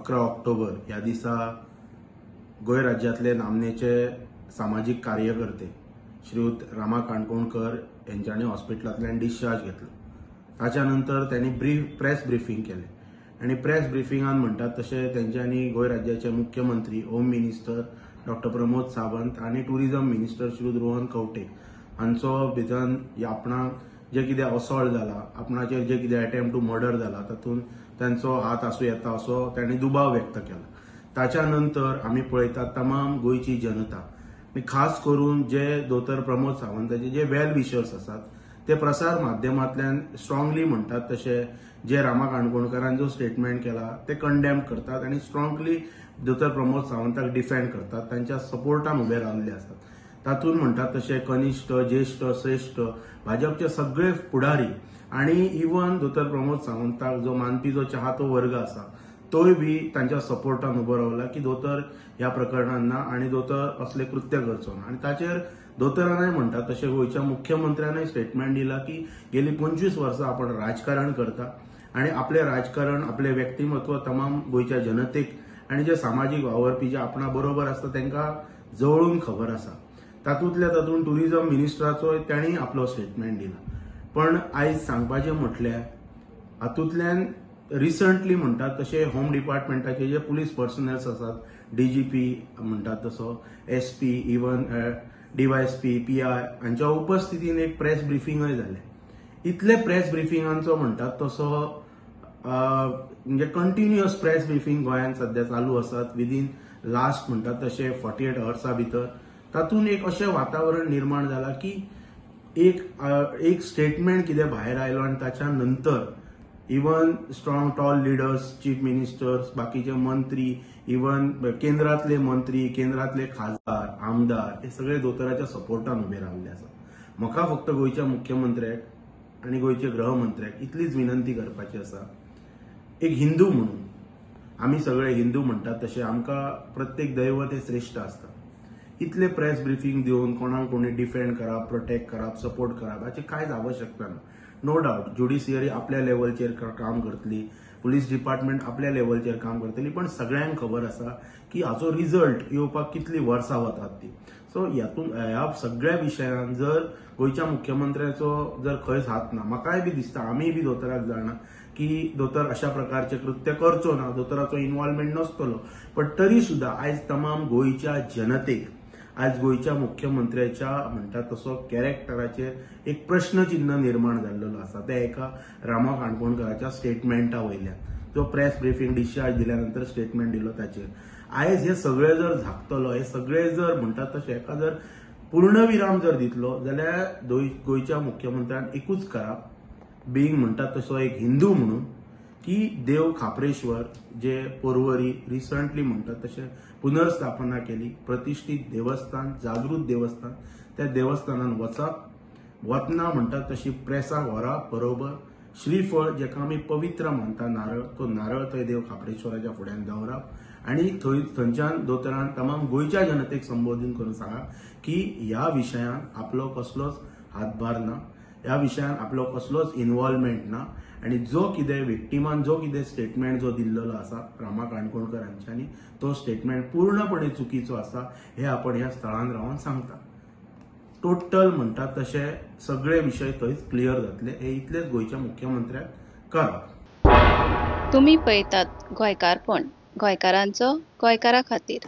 11 October ह्या दिसा गोंय राज्यातले नामनेचे सामाजिक कार्यकर्ते श्रीयुत रामा काणकोणकर यांच्यानी हॉस्पिटलांतल्यान डिस्चार्ज घेतलो। ताच्या नंतर त्यांनी प्रेस ब्रीफिंग केले आणि प्रेस ब्रीफिंगान म्हणतात तसे त्यांच्यानी गोंय राज्याचे मुख्यमंत्री, home minister doctor Pramod Sawant आणि टुरिझम मिनिस्टर श्रीयुत रोहन खंवटे हांचो भितन आपणाक जे कितें असॉल्ट जाला, आपणाचेर जे कितें अटेम्प्ट टू मर्डर जाला तातूंत त्यांचो हात आसूं येता असो त्यांनी दुबाव व्यक्त केला। ताच्या नंतर आमी पळयतात तमाम गोंयची जनता आणि खास करून जे दोतोर प्रमोद सावंताचे जे वेल विशर्स आसात ते प्रसार माध्यमांतल्यान स्ट्रॉंगली म्हणतात तसे जे रामा काणकोणकरान जो स्टेटमेंट केला ते कंडेम करतात आणि स्ट्रॉंगली दोतोर प्रमोद सावंताक डिफेंड करतात, तांच्या सपोर्टान उभे राविल्ले असतात। तातूंत म्हणतात तसे कनिश्ठ, ज्येष्ठ, श्रेष्ठ भाजपचे सगळे फुडारी आणि इवन दोतोर प्रमोद सावंताक जो मानपी जो चाहतो वर्ग आसा तोय बी तांच्या सपोर्टान उबो रावला की दोतोर ह्या प्रकरणान ना आणि दोतोर असले कृत्य करचो ना। आणि ताचेर दोतोरानय म्हणतात तसे गोंयच्या मुख्यमंत्र्यानय स्टेटमेंट दिला की गेली 25 वर्सां आपण राजकारण करता आणि आपले राजकारण, आपले व्यक्तिमत्व तमाम गोंयच्या जनतेक आणि जे सामाजिक वावरपी जे आपणा बरोबर असता तांकां जवळून खबर आसा। तातूंतल्या तातूंत टुरिझम मिनिस्टराचो तांणी आपलो स्टेटमेंट दिला। पण आयज सांगपाचें म्हटल्यार हातूंतल्यान रिसंटली म्हणतात तसे होम डिपार्टमेंटाचे जे पुलीस पर्सनल्स आसात, डीजीपी म्हणतात तसो, एसपी, इवन डीवायएसपी, पीआय हांच्या उपस्थितीन एक प्रेस ब्रीफिंगय जालें। इतले प्रेस ब्रीफिंगांचो म्हणतात तसो म्हणजे कंटिन्युअस प्रेस ब्रीफिंग गोंयांत सध्या चालू आसात विदीन लास्ट म्हणतात तसे 48 अवर्सा भितर। तातूंत एक अशें वातावरण निर्माण जाला की एक स्टेटमेंट कितें भायर आयलो आणि ताच्या नंतर even strong tall leaders, chief ministers, बाकीचे मंत्री, इवन केंद्रातले मंत्री, केंद्रातले खासदार, आमदार हे सगळे दोतोराच्या सपोर्टान उभे राविल्ले आसात। म्हाका फक्त गोंयच्या मुख्यमंत्र्याक आणि गोंयचे गृहमंत्र्याक इतलीच विनंती करपाची आसा, एक हिंदू म्हणून आमी सगळे हिंदू म्हणतात तसे आमकां प्रत्येक दैवत हे श्रेष्ठ आसता। इतले प्रेस ब्रीफिंग दिवन कोणाक कोणी डिफेंड करप, प्रोटेक्ट करप, सपोर्ट करप हाची कांयच आवश्यकता ना। नो डाउट ज्युडिशियरी आपल्या लेवलचेर काम करतली, पुलीस डिपार्टमेंट आपल्या लेवलचेर काम करतली, पण सगळ्यांक खबर आसा की हाचो रिझल्ट येवपाक कितली वर्सां वतात ती। सो ह्या सगळ्या विशयान जर गोंयच्या मुख्यमंत्र्याचो जर खंयच हात ना, म्हाकाय बी दिसता, आमीय बी दोतोराक जाणा की दोतोर अशा प्रकारचे कृत्य करचो ना, दोतोराचो इन्व्हॉल्वमेंट नसतलो, पण तरी सुद्धा आयज तमाम गोंयच्या जनतेक आज गोंयच्या मुख्यमंत्र्याच्या म्हणतात तसो कॅरेक्टराचेर एक प्रश्नचिन्ह निर्माण जाल्लो आसा। ते एका रामा काणकोणकराच्या स्टेटमेंटा वयल्यान जो प्रेस ब्रीफिंग डिस्चार्ज दिल्यानंतर स्टेटमेंट दिलो ताचेर आयज हे सगळे जर झाकतलो, हे सगळे जर म्हणतात तशें एका जर पूर्णविराम जर दितलो जाल्यार गोंयच्या मुख्यमंत्र्यान एकूच करप, बीइंग म्हणतात तसो एक हिंदू म्हणून, की देव खापरेश्वर जे पर्वरी रिसंटली म्हणतात तशें पुनर्स्थापना केली, प्रतिष्ठीत देवस्थान, जागृत देवस्थान, त्या देवस्थानान वचप, वतना म्हणतात तशी प्रेसाक व्हरप, बरोबर श्रीफळ जेका आमी पवित्र मानता नारळ, तो नारळ थंय देव खापरेश्वराच्या फुड्यान दवरप आणि थंयच्यान दोतोरान तमाम गोंयच्या जनतेक संबोधन करून सांगप की ह्या विशयान आपलो कसलोच हातभार ना, ह्या विशयान आपलो कसलोच इन्व्हॉल्वमेंट ना आणि जो कितें विक्टिमान जो कितें स्टेटमेंट जो दिल्लो आसा रामा काणकोणकर हांच्यांनी तो स्टेटमेंट पूर्णपणे चुकीचो आसा हे आपण ह्या स्थळान रावन सांगता। टोटल म्हणतात तसे सगळे विषय थंयच क्लियर जातले, हे इतलेच गोंयच्या मुख्यमंत्र्याक करप। तुम्ही पळयतात गोंयकारपण, गोंयकारांचो गोंयकारा खातीर।